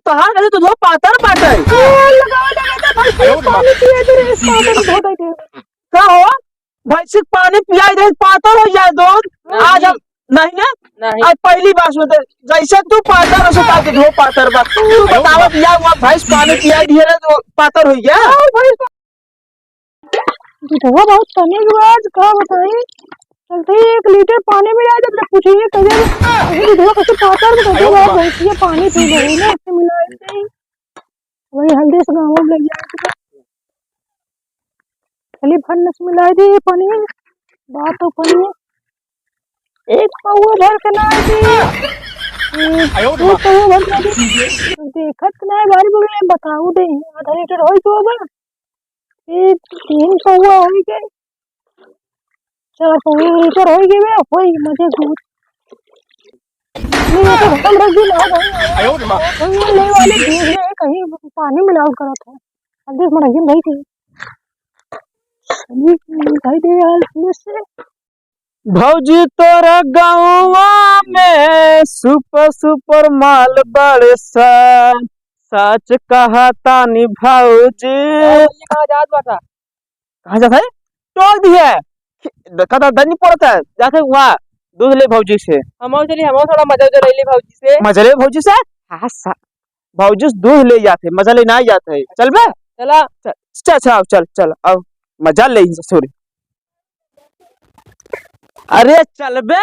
तहार गले तो धो पातर पाटे का हो भैंसी के पानी पिलाई दे पातर हो जाए दूध। आज हम नहीं ना नहीं आज पहली बार सुनते जैसे तू पातर हो ताकि धो पातर बा तू बतावा दिया हुआ भैंस पानी पिलाई दिए तो पातर हो गया। दूधवा बहुत कमी हुआ आज का बताई चलते 1 लीटर पानी में आ जब पूछिए कहिए दूधवा कैसे पातर में कैसे बात भैंसिया पानी पी गई ना इससे मिला ऐसे ही वही हल्दी से गाँव में लग जाए खाली फन्नस मिला दी पानी बात तो पानी एक पौवा भर के ना दी दो पौवा भर के दी देखत ना गाड़ी बोले बताऊ दे आधा लीटर होई तो बा ये 3 पौवा होई गए 4 पौवा लीटर होई गए होई मजे दूध नहीं तो खत्म रख दी ना भाई ले वाले दूध में कहीं पानी मिलावट करा था अब देख मरा भाई थी भाई दे यार से भौजी तोरा गाँवा में सुपर माल बड़े सच कहा तानी भौजी कहाँ जात बाटा कहाँ जाता है टोल दी है कदा दनी पड़ता है जाते वहाँ दूध ले भौजी से हम थोड़ा मजा ले ले भौजी से मजा ले भौजी से हाँ भौजी से दूध ले जाते मजा ले ना जाते है चल बे चला चल चल चल चल आओ मजा ले सॉरी अरे चल बे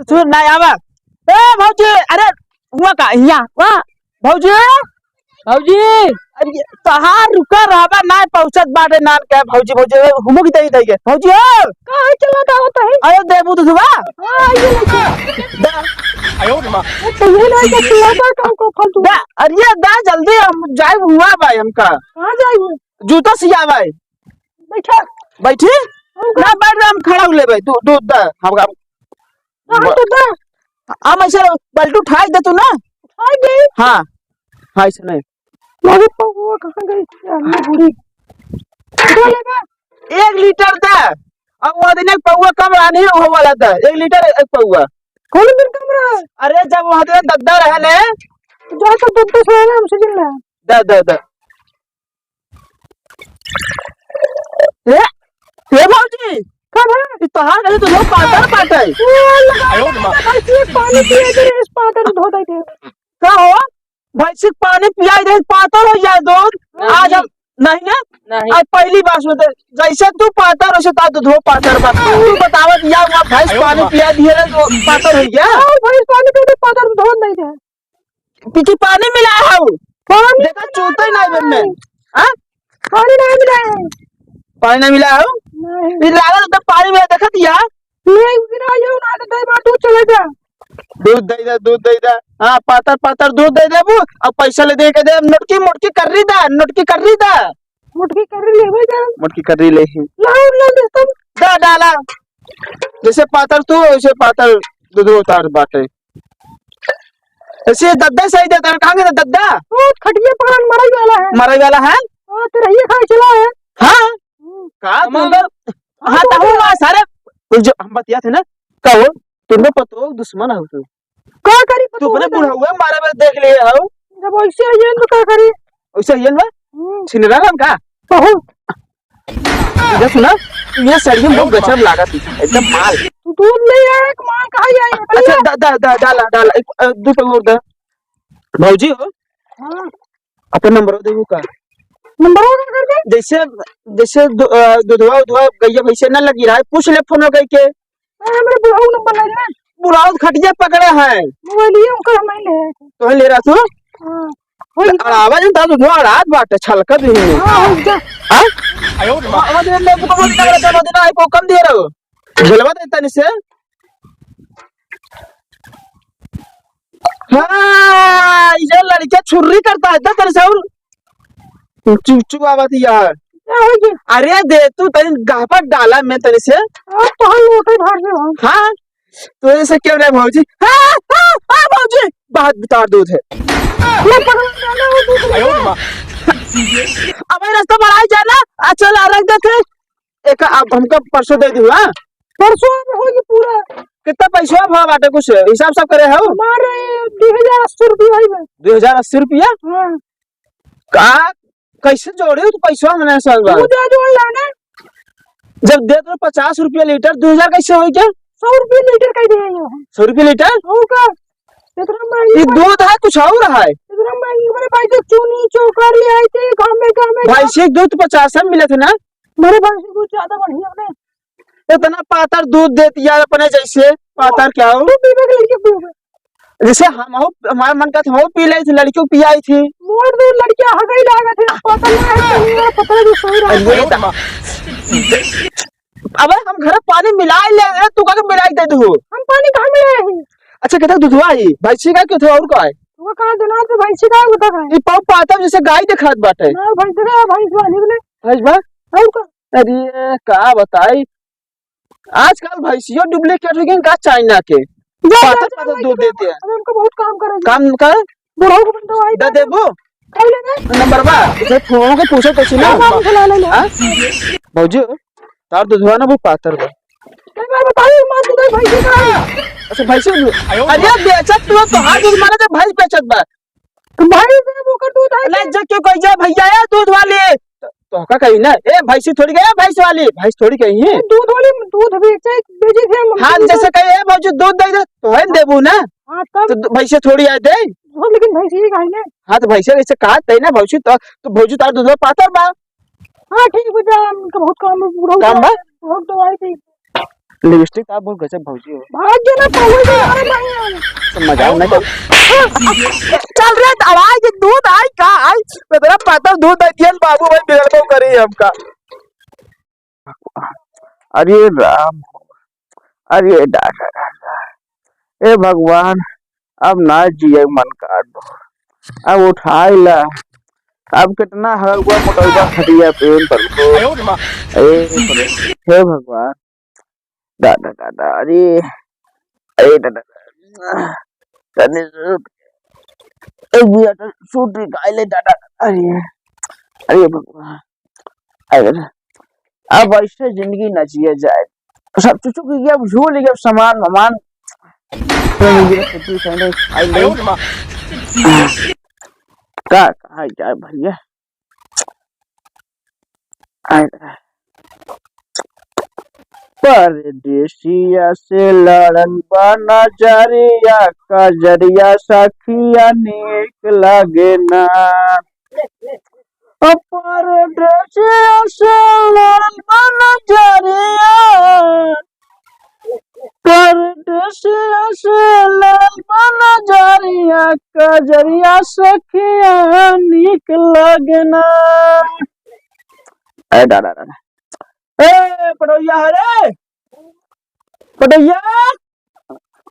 ससुर ना आवा ए भौजी अरे हुआ का यहाँ वाह भौजी भौजी अरे तहार रुका रहबा ना पहुंचत बाटे नाम के भौजी भौजी हुमो की तई के भौजी ओ कहां चला था होता है अरे देबू तो सुबह हां ये ले आयो मां तो ये ना के चला था को फालतू दा अरे दा जल्दी हम जाए हुआ भाई हमका कहां जाइए जूता सिया भाई बैठा बैठी ना बैठ हम खड़ा हो ले भाई तू दूध दा हमका हां तो दा हम ऐसे पलटू उठा दे तू ना उठा दे हां हां ऐसे नहीं मगर वो कहां गई अम्मा बूढ़ी बोलेगा 1 लीटर दा अब वो दिन एक पौवा कम रानी हो वाला था 1 लीटर एक पौवा कौन दिन कमरा अरे जब वहां पे दद्दा रहले जा तो दद्दा से ना हमसे मिलना दा दा दा ये भौजी कब है तहार गले तो धो पातर पाटे पानी पिए दे इस पातर धो दे का हो भैंसी पानी पिलाई दे पातर हो जाए दूध। आज हम नहीं ना नहीं आज पहली बार सुनते जैसे तू पातर हो ता धो पातर बा तू बतावा दिया हुआ भैंस पानी पिया दिए तो पातर हो गया भाई पानी पी पातर धो नहीं दे पीछे पानी मिला है पानी देखा चूते नहीं में हां पानी नहीं मिला है पानी नहीं मिला है नहीं फिर लागल तो पानी में देखा दिया नहीं गिरा जाओ ना तो दे बात तू चले जा दूध दे दे हाँ पातर पातर दूध दे देबू अब पैसा ले दे के दे नोटकी मोटकी कर रही दा मुट्ठी कर ले भाई जा मोटकी कर रही ले लाओ दे तुम दा डाला जैसे पातर तू वैसे पातर दूध उतार बाटे ऐसे दद्दा सही देता कहां गया दद्दा वो खटिया पान मराई वाला है हां तेरा ये खाई चला है हां का तुम हां तो हुआ सारे जो हम बतिया थे ना कहो तुमको पतो दुश्मन हो तू का करी तू अपने बुढ़ा हुए मारे में देख लिए हो जब ऐसे आइए तो का करी वैसे ये ना छिनरा नाम का बहुत इधर सुना ये सड़ियों बहुत गजब लागत एकदम माल तू दूध ले आया एक मां खाई आई अच्छा डाला दो पे और दा भौजी हो हां अपन नंबर देबू का नंबर ऑर्डर कर दे जैसे जैसे दुधवा गैया भैंसे ना लगी रहा है पूछ ले फोन गई के हमरे बुढ़ऊ नंबर ले ले बुलाओ खटिया पकड़े हैं मोबाइल ये उनका मैं ले तो ले रहा तू हां आवाज ता दुधवा रात बाटे छलकत ही हां हो जा हां आयो आवाज ले को बोल लग रहा था दिन को कम दे रहो झलवा देता नहीं से हाँ ये लड़का छुर्री करता है तेरे से और चुप आवाज यार अरे दे तू तनी गापट डाला मैं तेरे से तो हम लोटे भाग से हाँ तो ऐसे क्यों नहीं भौजी हाँ भौजी बहुत बितार दूध है अब रास्ता बढ़ाई जाना चल रख देते एक अब हमको परसों दे दूँ परसों होगी पूरा कितना पैसा भाव बाटे कुछ हिसाब सब करे हो? हमारे 2080 रुपया है। 2080 रुपया हाँ का कैसे जोड़े तो पैसा मैंने साल तू बाद दे जोड़ लाना। जब दे तो 50 रुपया लीटर 2000 कैसे हो क्या? 100 रुपया लीटर कह दिए हो 100 रुपया लीटर हो का इतना महंगी ये दूध है कुछ और रहा है इतना महंगी मेरे भाई तो चूनी चौकर ले आए थे गाँव में भाई से दूध 50 में मिले थे ना मेरे भाई से कुछ ज्यादा बढ़िया ने इतना पातर दूध देती है अपने जैसे पातर क्या हो तू पीवे के लड़के पीवे जैसे हम हो हमारे मन का था वो पी ली थी लड़कियों को पियाई थी मोर दो लड़कियां हगई लागा थे पता नहीं है पता नहीं सही रहा अब हम घर पानी मिलाई ले रहे तू का मिलाई दे दू हम पानी कहाँ में आए हैं अच्छा कहता दूधवा आई भैंसी का क्यों था और का है वो कहाँ दिना से भाई सिखा होता है ये पाव पाता जैसे गाय दिखात बाटे ना भाई सिखा भाई वाली ने भैंस बा और का अरे का बताई आजकल भैंसियों डुप्लीकेट हो गई का चाइना के पातर पातर दूध देते हैं अरे उनको बहुत काम करेंगे काम कर बुढ़ाओ को बंदा आई दे देबो खाई लेंगे नंबर बा इसे फोन के पूछे तो सुना काम चला ले हां भौजी तार दूधवा ना वो पातर बा कई बार बताइए मां दूध भाई सिखा अच्छा भैंसी अरे बेचत तू तो हाथ दूध माने तो भैंस बेचत बा भाई से वो का दूध है ले जा क्यों कह जा भैया है दूध वाली तो का कही ना ए भैंसी थोड़ी गया भैंस वाली भैंस थोड़ी कही है दूध वाली दूध बेचे बेची थे हां जैसे कहे ए भौजी दूध दे दे तो है देबू ना हां तब तो भैंसे थोड़ी आ दे लेकिन भैंसी ही खाई ने हाँ तो भैंसे ऐसे कहा तय ना भौजी तो भौजी तार दूध पातर बा हां ठीक है जा उनका बहुत काम है बुढ़ाओ काम बा बहुत तो आई थी लिपस्टिक आप बहुत गजब भौजी हो भाग जाना पावे के अरे भाई समझ आओ ना चल रे आवाज दूध आई का आई तेरा पातर दूध आई दियन बाबू भाई बिगड़बो करी हमका अरे राम अरे डाका ए भगवान अब ना जिए मन काट दो अब उठाइला अब कितना हगुआ मोटौआ खटिया पेन पर को हे भगवान दादा दादा अरे अरे दादा तने एक बिया तो सूट निकाले दादा अरे अरे भगवान अरे अब ऐसे जिंदगी न जिए जाए सब चुचु की गया झूल गया सामान ममान का कहा जाए भैया परदेसिया से लड़न बना जरिया का जरिया सखिया निक लगे ना परदेसिया से लड़न बना जरिया परदेसिया से लड़न बना जरिया का जरिया सखिया निक लगे ना ए दादा दादा ए पड़ोया अरे पड़ोया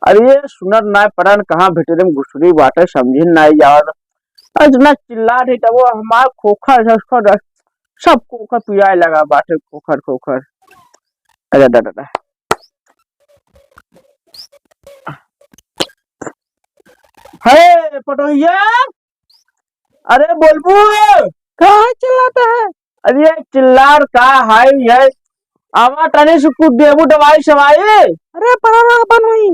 अरे सुनर ना पड़न कहाँ भेटे में घुसरी बाटे समझिन ना यार इतना चिल्ला रही तब वो हमार खोखर सब खोखर पिराए लगा बाटे खोखर खोखर अरे दादा है पटोहिया अरे बोलबू कहाँ चिल्लाता है अरे चिल्लार का हाय है आवा तने से कुछ देबू दवाई सवाई अरे परारा अपन हुई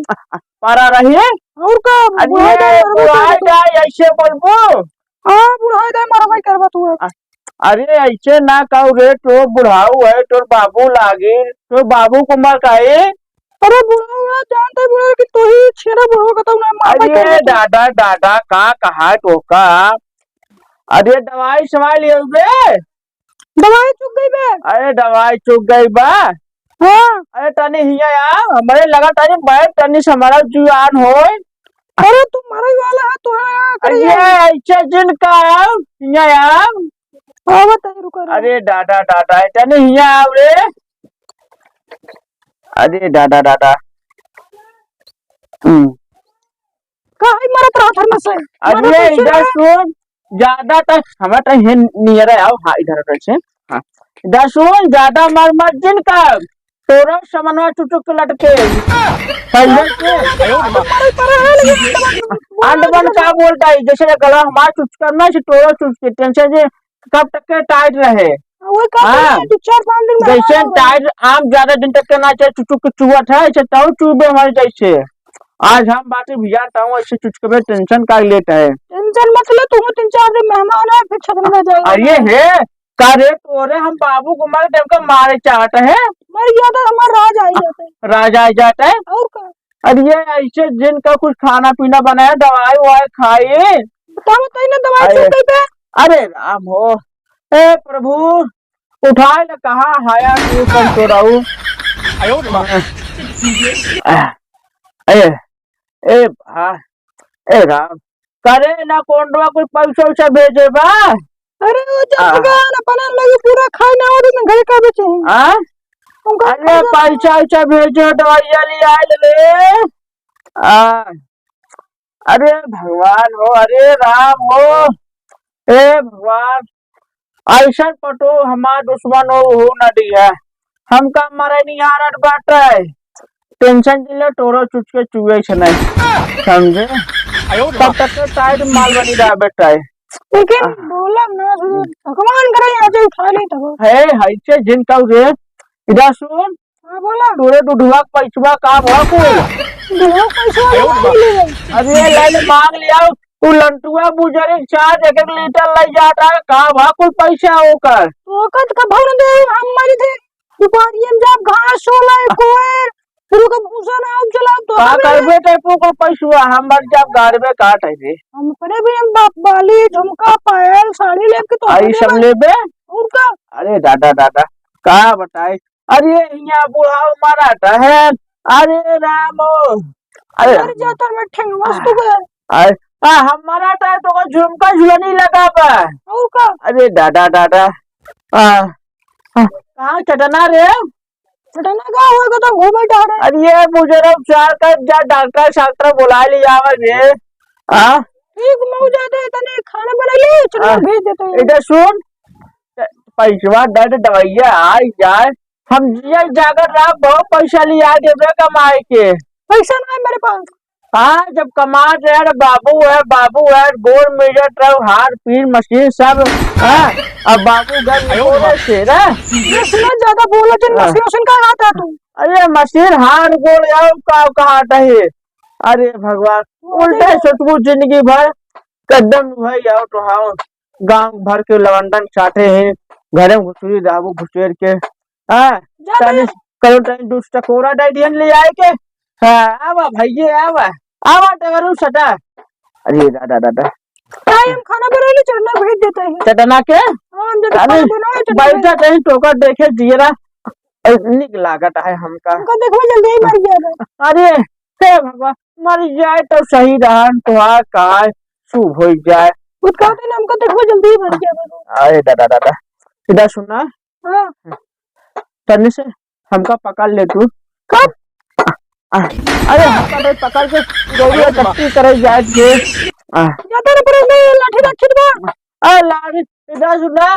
पारा रही है और का अरे बुढ़ाई जाए ऐसे बोलबू हां बुढ़ाई दे मारा भाई करबा तू अरे ऐसे ना कहो रे तो बुढ़ाऊ है तो बाबू लागे तो बाबू को मर काहे अरे बुढ़ा हुआ जानते बुढ़ा कि तू ही छेड़ा बुढ़ा का तो ना अरे दादा दादा का कहा तो का अरे दवाई सवाई ले बे दवाई चुक गई बे अरे दवाई चुक गई बा हां अरे तनी हिया यार हमारे लगा तनी बैठ तनी से हमारा जुआन हो अरे तू मारे वाला है तू अरे ऐसे जिन का हिया यार हां बता रुक अरे दादा दादा तनी हिया आव रे अरे दादा दादा काहे मारा प्रार्थना से अरे इधर सुन ज्यादा तक हमारा तो नियर है आओ हाँ इधर से हाँ इधर सुन ज्यादा मर मत जिन का तोरा समनवा चुचुक के लटके पहले से अंडमन क्या बोलता है जैसे गला हमारा चुच करना है तोरा चुच के टेंशन से कब तक के टाइट रहे वो का हाँ। दो चार पांच दिन में जैसे टाइट आम ज्यादा दिन तक के ना चाहे चुचुक चुआ था ऐसे ताऊ चुबे हमारे जैसे आज हम बातें भिजा ताऊ ऐसे चुचके में टेंशन का लेट है। टेंशन मत ले, तुम 3-4 दिन मेहमान है फिर खत्म हो जाएगा। अरे है का रे तोरे हम बाबू को मारे टाइम का मारे चाहते हैं मर गया तो हमारा राज आ ही जाता है। राजा आ जाता है। और का अरे ये ऐसे जिनका कुछ खाना पीना बनाया दवाई ववाई खाए। बताओ बताइए ना दवाई अरे चल गई पे। अरे राम हो ए प्रभु उठाए न कहाँ हाया तू कल तो रहू ए ए भा ए राम करे ना कोंडवा कोई पैसा वैसा भेजे बा। अरे वो जब गया ना पना लगी पूरा खाना और में घर का बेचे हैं। हाँ उनका अरे पैसा वैसा भेजो दवाइया ले आए ले आ अरे भगवान हो अरे राम हो ए भगवान ऐसा पटो हमार दुश्मन हो न दिया हमका मरे नहीं आ रहा बाटा है टेंशन दिले टोरो चुचके चुए से नहीं समझे तब तक तो टाइट माल बनी रहा बेटा है। लेकिन बोला ना भगवान करे यहाँ से उठा ले तब है ऐसे जिन कब रे इधर सुन हाँ बोला तोरे दुधवा पैसवा का भा कोई दिमाग पैसा ले गई। अरे लाइन मांग लिया तू लंटुआ बुजरे चार एक लीटर ले जाता है का भा कोई पैसा होकर तो कद का भवन दे हम मरी थे दुपहरिया में जब घास होला कोर फिर का भूसा ना अब चला तो का करबे टेपो को पैसवा हमर जब गाड़बे काट है रे हम करे भी हम बाली झुमका पायल साड़ी लेके तो आई सब लेबे उनका अरे दादा दादा का बताए अरे यहाँ बुढ़ाओ मराठा है अरे रामो अरे मर जाता मैं ठेंग मस्त गया अरे हमारा टाइम तो झुमका झुलनी लगा बा और का अरे दादा दादा कहाँ चटना रे चटना का होगा तो घूमे डारे। अरे ये मुझे ना चार का जा डॉक्टर शास्त्र बुला लिया रे हाँ ठीक मऊ जाते इतने खाना बना ले चलो भेज देते हैं। इधर सुन पैसवा दर्द दवाइया आई जाए हम जिया जाकर रहा बहुत पैसा लिया देवे कमाए के पैसा ना है मेरे पास। हाँ जब कमा रहे बाबू है गोल मीटर हार पीन मशीन सब हाँ अब बाबू घर से ये सुना ज्यादा बोला जिन मशीन मशीन का आता तू अरे मशीन हार गोल कहा है। अरे भगवान उल्टा सोचबू जिंदगी भर कदम भाई आओ तो हाँ गांव भर के लवंडन चाटे हैं घरे में घुसरी दाबू घुसेर के हाँ करो टाइम दूसरा कोरा डाइडियन ले आए के हाँ आवा भाई आवा आवा टगरू सटा अरे दादा दादा टाइम खाना बना ले चटना भेज देते हैं। चटना के हाँ हम जब खाना बनाए चटना बैठा कहीं टोकर देखे जीरा निक लागत है हमका देखो जल्दी ही मर गया। अरे हे भगवान मर जाए तो सही रहा तुहार का शुभ हो जाए कुछ कहते ना हमको देखो जल्दी ही मर गया। अरे दादा दादा सीधा सुना हाँ तन्ने से हमका पकड़ ले तू कब अरे हमका भाई पकड़ के गोलियां टट्टी करे जाए के ज्यादा न पर लाठी रखी बा लाठी इधर सुना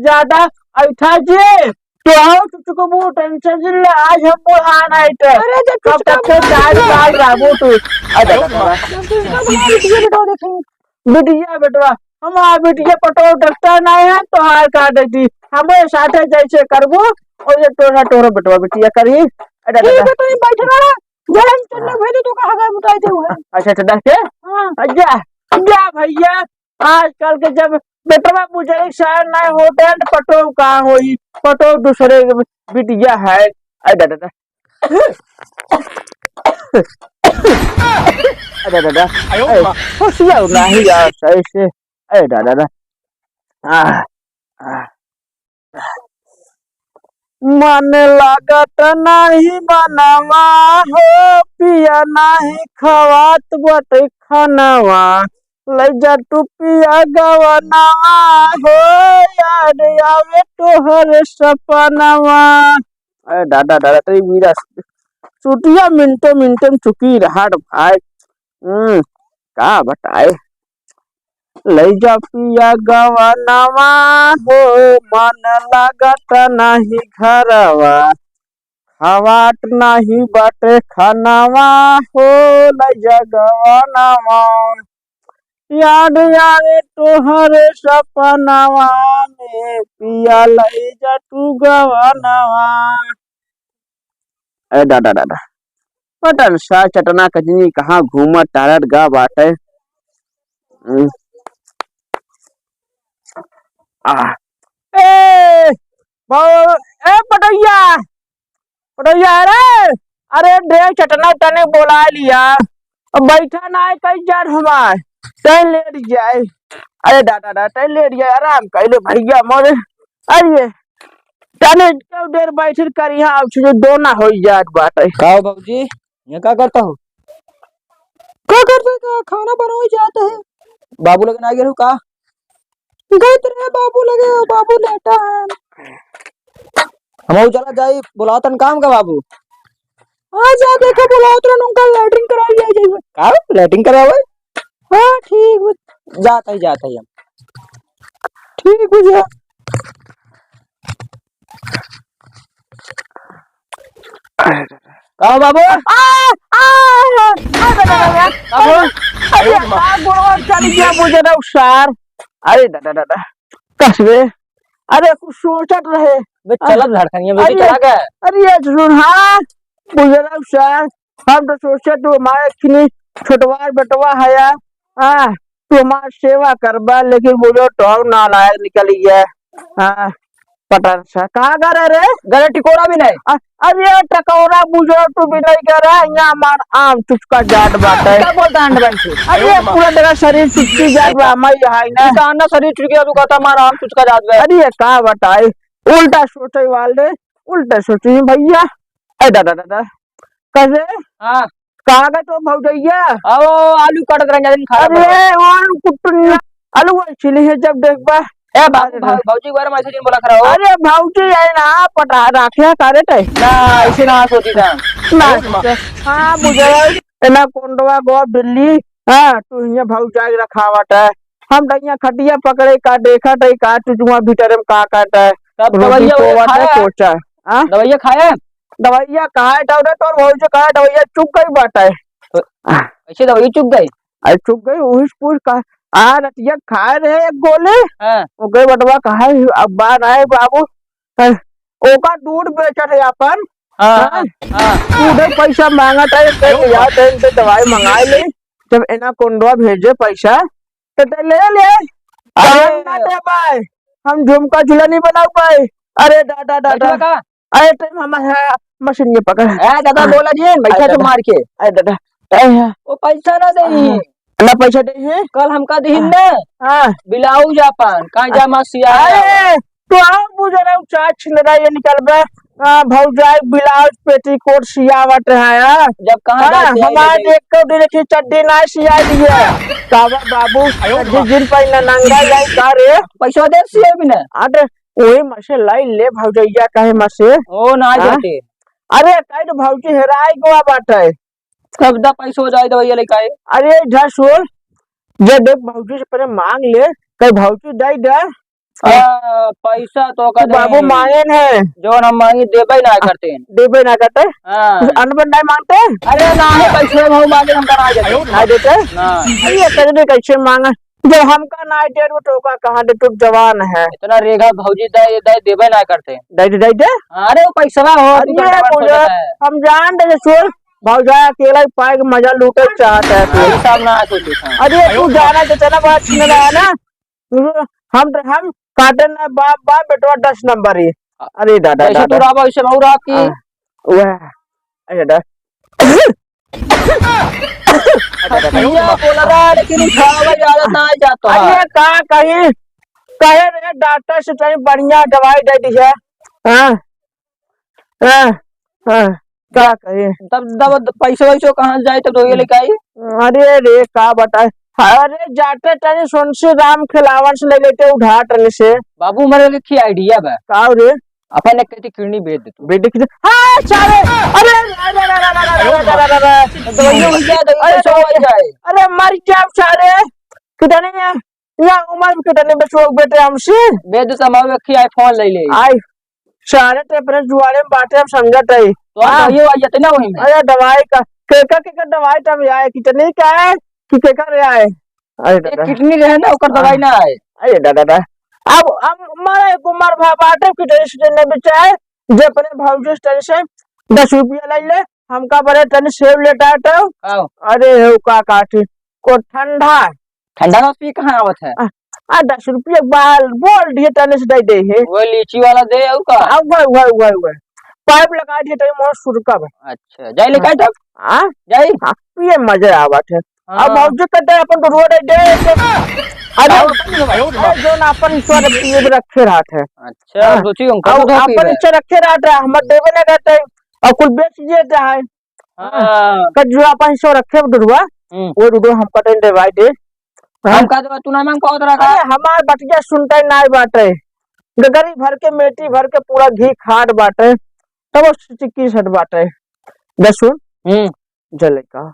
ज्यादा ऐठा जे तो आओ तुझको वो टेंशन जिल्ले आज हम बुढ़ान आइट अरे जब कब तक से चार साल रहबो तू अरे बेटा देखें बिटिया बेटवा हमारा बिटिया पटो डॉक्टर नहीं है तो हार काट देती हमें साथे जैसे करबो और ये टोरा टोरा बेटवा बिटिया करी अरे ठीक है तो ये बैठ रहा जरा चटना भेज तो कहां गए बताई दे हुआ अच्छा चटा के हां जा जा भैया आजकल के जब बेटवा बुजुर्ग शायद नहीं होते हैं पटो कहाँ होई पटो दूसरे बिटिया है अरे दादा अरे दादा खुशियाँ नहीं यार सही से अरे दादा मन लागत नहीं बनवा हो पिया नहीं खवात बट खानवा लैजा टुपिया गवनवा हो याद आवे तोहर सपनवा अरे दादा दादा तेरी मीरा चुटिया मिनटों मिनटों में चुकी रहा भाई का बताए लैजा पिया गवनवा हो मन लागत नहीं घरवा खवाट नहीं बटे खानवा हो लैजा गवनवा याद याद तोहरे सपनावा में पिया लई जा तू गवनवा। अरे दादा दादा पटन सा चटना कजनी कहाँ घूमत टारत गा बाटे। आ ए पटैया पटैया रे अरे डे चटना तने बोला लिया अब बैठा ना है कई जार हमार तैन लेट जाए। अरे दादा दादा तैन लेट जाए आराम कर लो भैया मोरे। अरे तने क्यों देर बैठे कर यहाँ अब जो दो ना हो जात बाटे। का बाबूजी ये क्या करता हो? क्या करते का खाना बनाओ जाते है। बाबू लगन आ गया हो का? गए तेरे बाबू लगे बाबू लेटा है। हम चला जाई बुलातन काम का बाबू। हाँ जा देखो बुलाओ तो उनका लैट्रिन कराई जाए। का लैटिंग करावे? हाँ ठीक जाता ही हम। ठीक बुझा का बाबू? चली गया मुझे ना सार। अरे दादा दादा कसबे अरे कुछ सोचत रहे बे चलब झारखंड में चला गया। अरे ये सुन हाँ मुझे ना सार हम तो सोचे तू हमारे किनी छोटवा बेटवा है हाँ तू हमारी सेवा करबा लेकिन मुझे तो ना लायक निकल गया। हाँ पता सा कहाँ कर रे गले टिकोरा भी नहीं। अरे टकोरा मुझे तो भी नहीं कर रहा यहाँ हमार आम चुचका जाट बात है। क्या बोलता है अंडरबैंड से? अरे पूरा तेरा शरीर चुचकी जाट बा हमारी है ना। इसका अंडा शरीर चुकी है तू कहता हमारा आम चुचका जात बे। अरे ये कहाँ बताए उल्टा सोचे वाले उल्टा सोचे भैया। अरे दादा दादा कैसे हाँ कहाँ का तो भौजैया आओ आलू काट कर खा। अरे और कुटुन आलू चिली है जब देख बा ए भाऊजी के बारे में ऐसे नहीं बोला करो। अरे भौजी है ना पटा राखे करे टे ना ऐसे ना सोची था ना हाँ मुझे ना कोंडवा गो बिल्ली हाँ तू यहाँ भौजा रखावट है हम यहाँ खटिया पकड़े का देखा टे का तुझुआ भीतर में का काट है तब दवाइया खाया सोचा हाँ दवाइया खाया दवाइया कहा है तो भौजी कहा दवाइया चुप गई बात है। ऐसे दवाइया चुप गई। अरे चुप गई उस पूछ का आ रतिया खाए रहे एक गोले हाँ वो गए बटवा कहा अब बार आए बाबू ओका दूध बेचत है अपन हाँ हाँ दूध पैसा मांगा था दवाई मंगाई ले जब एना कोंडवा भेजे पैसा तो ले ले अरे भाई हम झुमका झूला नहीं बना पाए। अरे दादा दादा का अरे टाइम हमारा मशीन में पकड़ दादा बोला जी बैठा तो मार के। अरे दादा वो पैसा ना दे ना पैसा दे है कल हमका दीन ना हाँ बिलाऊ जापान कहाँ जा मसिया। अरे तो आप मुझे ना चार छिलरा ये निकल बे भौजाई ब्लाउज पेटीकोट सियावट है जब कहाँ हमारे एक को देखिए चड्डी ना सिया दिया कावा बाबू जिस दिन पहले नंगा जाए का रे पैसा दे सिया भी ना। अरे वही मसे लाई ले भौजैया कहे मसे ओ ना जाते अरे कहीं तो भौजी हेराई गोवा बात है कब दा पैसा हो जाए दवाइया लेके आए। अरे झसोल जब देख भौजी से पहले मांग ले कहीं भौजी दे दे पैसा तो का बाबू मांगे है जो हम मांगे देबे ना करते हैं देबे ना करते हाँ अनबन नहीं मांगते अरे ना है पैसे भाव मांगे हम करा जाते ना देते ना ये करे कैसे मांगा जब हमका ना डेढ़ वो टोका कहाँ दे तू जवान है इतना रेगा भौजी दे देबे ना करते दे अरे वो पैसा हो अरे हम जान दे छोड़ भौजा अकेला ही पाए के मजा लूटे चाहता है तू हिसाब ना सोचे। अरे तू जाना तो चला बात छीन रहा है ना हम काटे ना बाप बाप बेटवा 10 नंबर ही। अरे दादा ऐसे तू राबा ऐसे भाऊ राब की वह अरे दादा बोला रहा लेकिन खावा ज्यादा ना जाता है। अरे कहा कहीं कहे रे डॉक्टर से कहीं बढ़िया दवाई दे दी है हाँ हाँ हाँ क्या कहे तब पैसे वैसे कहाँ जाए तब तो ये लेके आई। अरे रे का बताए अरे जाते टने सुनसी राम खिलावन से ले लेते उठा टने से बाबू मेरे लिखी आइडिया बा का रे अपन ने कहती किडनी भेज दे तू बेटे की हां सारे अरे दवाइयों में क्या दवाई सो हो जाए। अरे मर जाओ सारे कितने या उम्र कितने बच्चों बेटे हमसे भेज दे समावे रखी आईफोन ले ले आई सारे ते अपने जुआरे में बाटे हम समझत है तो ये आ जाते ना वही में। अरे दवाई का के दवाई तब आए कितने का है कि के कर आए अरे एक दादा किडनी रहे ना ओकर दवाई ना है। अरे दादा अब मारे कुमार बाटे की टेंशन ने बेचाए जे अपने भाऊजी टेंशन 10 रुपया ले ले हमका बड़े टन सेव लेटा तो आओ अरे हो का काठी को ठंडा ठंडा ना पी कहाँ आवत है। 10 रुपया बाल बोल दिए टन से दे है वो लीची वाला दे और का। अब वह पाइप लगा दिए तो मोर सुरका अच्छा जाई ले काई तक आ जाई। ये मजा आवत है अब हाँ। भाऊजी कहते हैं अपन तो रोड दे अरे अच्छा जो ना अपन ईश्वर पिए रखे रहत है सोची हम अब कब धो अपन इच्छा रखे रहता है हम देवे ना रहते हैं और कुल बेच देता है हां कद जो अपन सो रखे दुरुआ वो दुरुआ हम कटे दे दे हम का दवा तू ना मांग पाओ तोरा का। अरे हमार बटिया सुनते नाई बाटे गगरी भर के मेटी भर के पूरा घी खाट बाटे तब चिक्की सट बाटे बस सुन जले का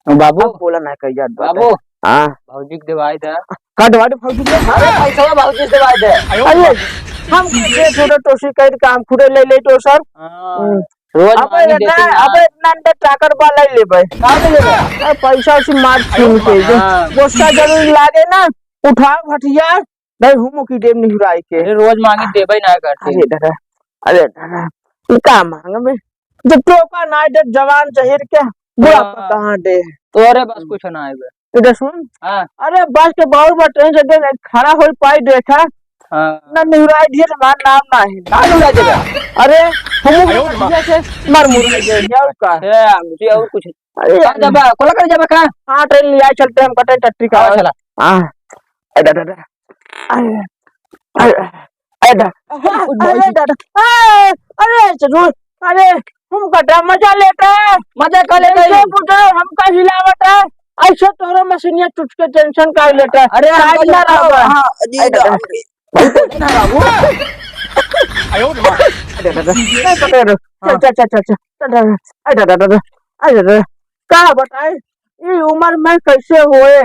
बाबू बोला ना कह यार बाबू हां भौजी के दवाई दे। कट वाटे फौजी के अरे पैसा भौजी से दवाई दे। अरे हम के थोड़ा टोसी कर काम खुदे ले तो सर रोज अबे मांगी देती ना। अबे इतना अंडे टाकर वाला ले भाई का दे ले पैसा से मार छीन के जो गोस्ता जरूर लागे ना उठा भटिया भाई हम की टेम नहीं हुराई के अरे रोज मांगी देबे ना करते। अरे दादा ये का मांग में जब टोका ना दे जवान चहिर के बुढ़ा कहां दे तोरे बस कुछ ना आवे। इधर सुन हां अरे बस के बहुत बार ट्रेन जगह खड़ा होई पाई देखा हां ना निहुराई ढेर मान नाम ना है का लुड़ा दे अरे हम से मर मुर गए यार का है मुझे और कुछ अरे का दबा कोला कर जाबे का। हां ट्रेन लिया चलते हम कटे टट्टी का चला हां अरे दादा अरे अरे दादा अरे जरूर अरे हम कटा मजा लेते हैं मजा कर ले ऐसे पूछो हम का हिलावट है ऐसे तोरा मशीनिया टूट के टेंशन का लेता है अरे साइड ना रहो हां जी ना बाबू अरे दादा चल अरे दादा का बताए ये उम्र में कैसे हुए